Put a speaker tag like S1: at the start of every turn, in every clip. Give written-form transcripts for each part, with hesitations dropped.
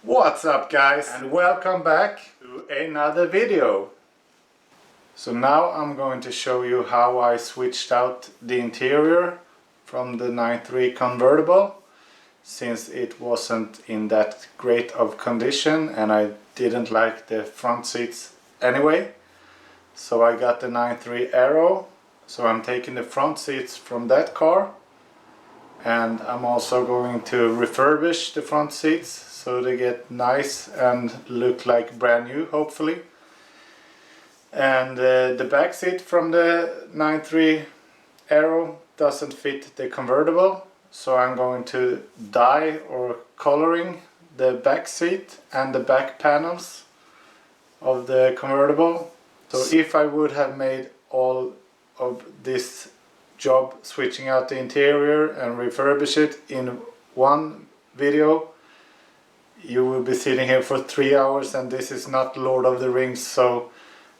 S1: What's up guys, and welcome back to another video. So now I'm going to show you how I switched out the interior from the 9.3 convertible, since it wasn't in that great of condition and I didn't like the front seats anyway. So I got the 9.3 Aero, so I'm taking the front seats from that car, and I'm also going to refurbish the front seats so they get nice and look like brand new, hopefully. And the back seat from the 9.3 Aero doesn't fit the convertible, so I'm going to dye or coloring the back seat and the back panels of the convertible. So if I would have made all of this job, switching out the interior and refurbish it in one video, you will be sitting here for 3 hours, and this is not Lord of the Rings, so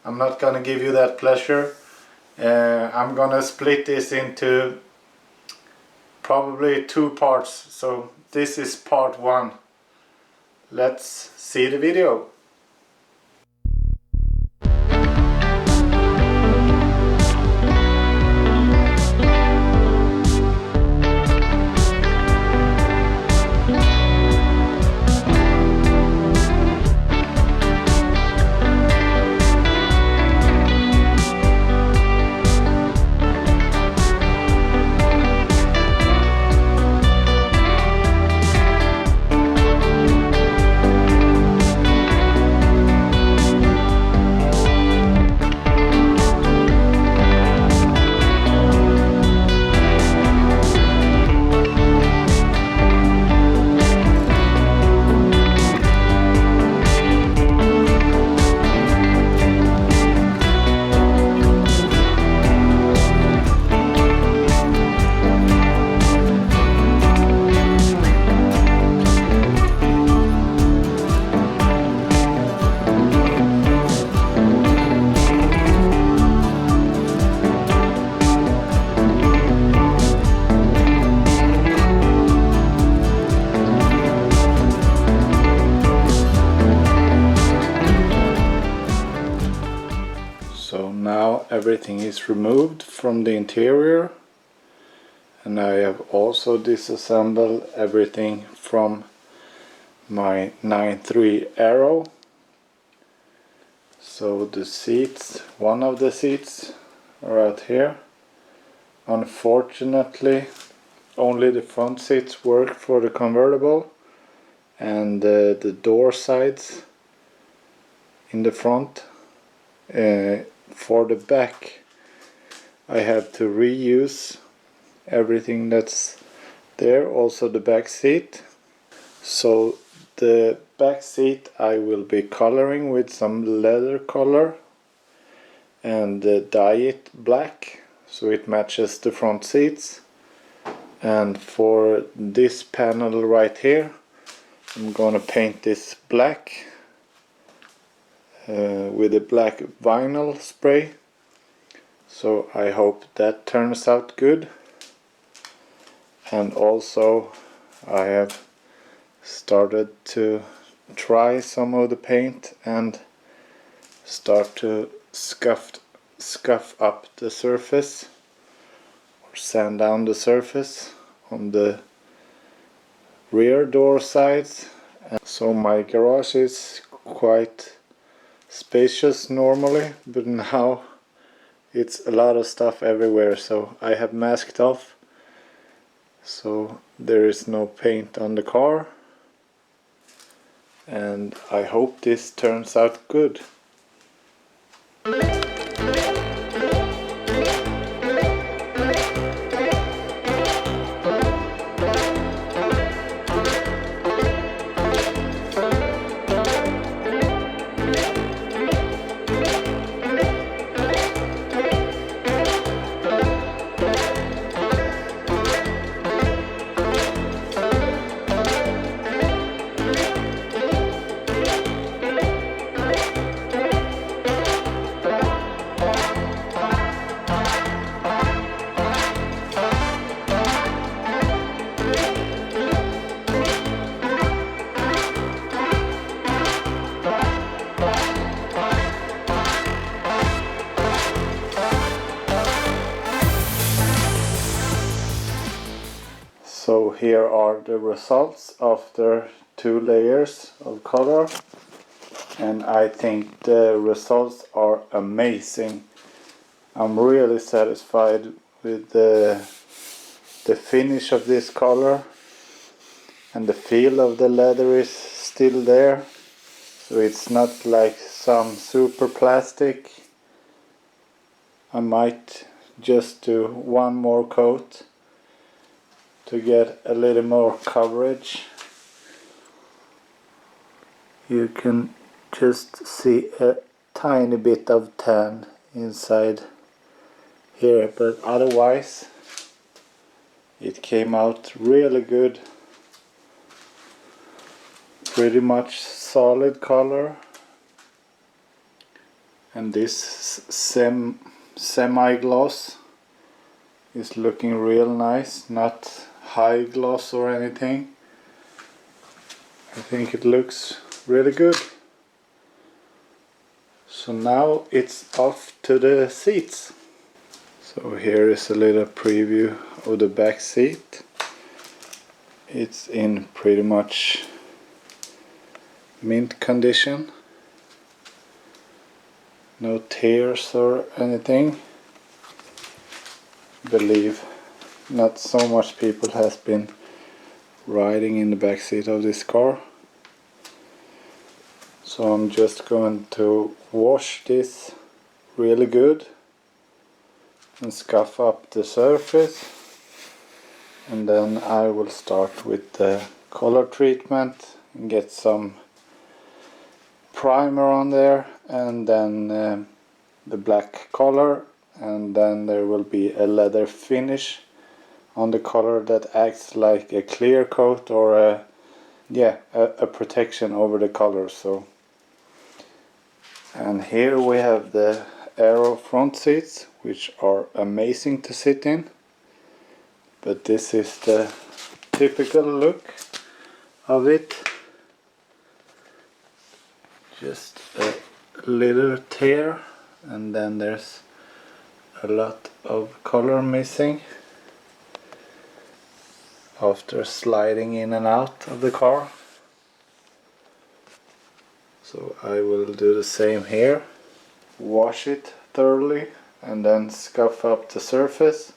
S1: I'm not gonna give you that pleasure. I'm gonna split this into probably 2 parts, so this is part 1. Let's see the video. So now everything is removed from the interior, and I have also disassembled everything from my 9.3 Aero. So the seats, one of the seats are out here. Unfortunately, only the front seats work for the convertible, and the door sides in the front. For the back, I have to reuse everything that's there, also the back seat. So the back seat I will be coloring with some leather color and dye it black so it matches the front seats. And for this panel right here, I'm gonna paint this black with a black vinyl spray, so I hope that turns out good. And also I have started to try some of the paint and start to scuff up the surface or sand down the surface on the rear door sides. And so my garage is quite spacious normally, but now it's a lot of stuff everywhere, so I have masked off, so there is no paint on the car, and I hope this turns out good. So here are the results after 2 layers of color, and I think the results are amazing. I'm really satisfied with the finish of this color, and the feel of the leather is still there, so it's not like some super plastic. I might just do one more coat to get a little more coverage. You can just see a tiny bit of tan inside here, but otherwise it came out really good. Pretty much solid color, and this semi-gloss is looking real nice, not high gloss or anything. I think it looks really good. So now it's off to the seats. So here is a little preview of the back seat. It's in pretty much mint condition. No tears or anything. Believe not so much people has been riding in the back seat of this car. So I'm just going to wash this really good and scuff up the surface, and then I will start with the color treatment and get some primer on there, and then the black color, and then there will be a leather finish on the color that acts like a clear coat or a protection over the color. So, and here we have the Aero front seats, which are amazing to sit in, but this is the typical look of it. Just a little tear, and then there's a lot of color missing after sliding in and out of the car. So I will do the same here, wash it thoroughly, and then scuff up the surface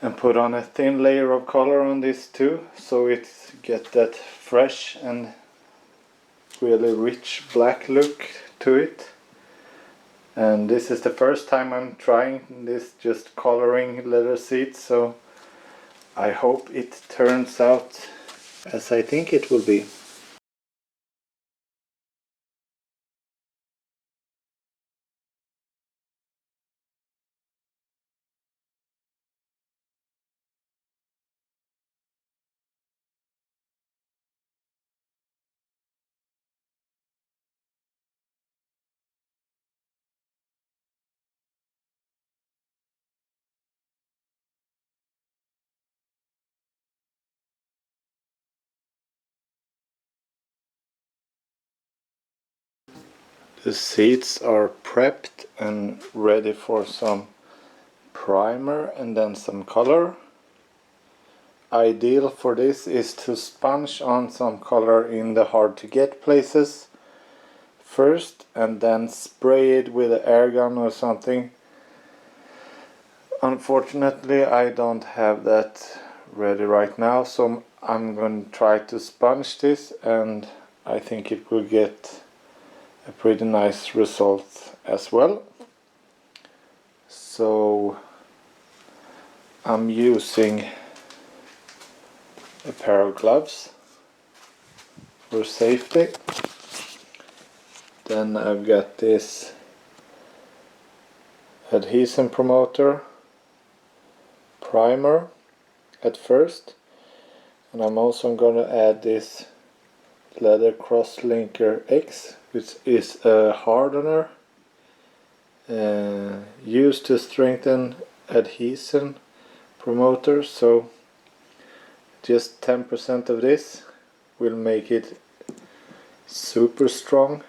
S1: and put on a thin layer of color on this too, so it gets that fresh and really rich black look to it. And this is the first time I'm trying this, just coloring leather seats, so I hope it turns out as I think it will be. The seats are prepped and ready for some primer and then some color. Ideal for this is to sponge on some color in the hard to get places first, and then spray it with an air gun or something. Unfortunately, I don't have that ready right now, so I'm going to try to sponge this, and I think it will get a pretty nice result as well. So I'm using a pair of gloves for safety. Then I've got this adhesion promoter primer at first, and I'm also going to add this leather crosslinker X, which is a hardener used to strengthen adhesion promoters. So just 10% of this will make it super strong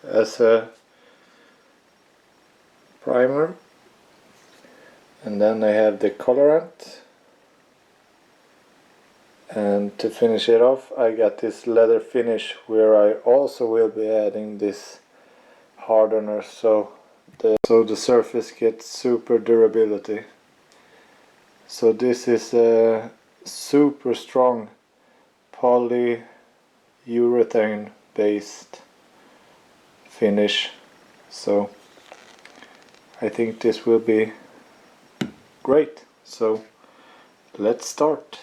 S1: as a primer. And then I have the colorant, And to finish it off, I got this leather finish where I also will be adding this hardener, so the surface gets super durability. So this is a super strong polyurethane based finish, so I think this will be great. So let's start.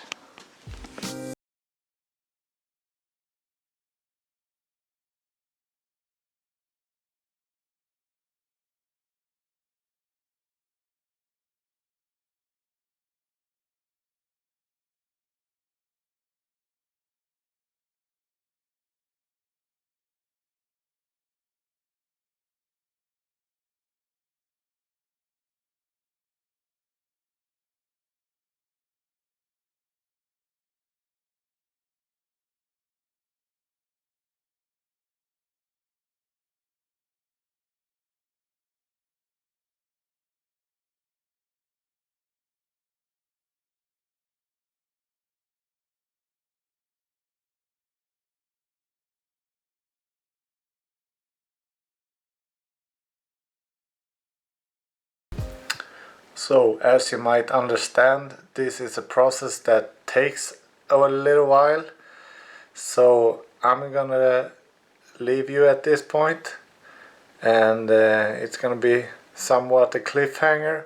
S1: So, as you might understand, this is a process that takes a little while. So, I'm gonna leave you at this point, and it's gonna be somewhat a cliffhanger.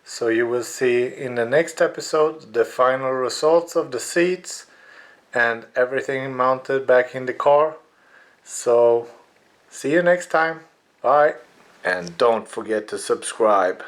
S1: So, you will see in the next episode the final results of the seats and everything mounted back in the car. So, see you next time. Bye. And don't forget to subscribe.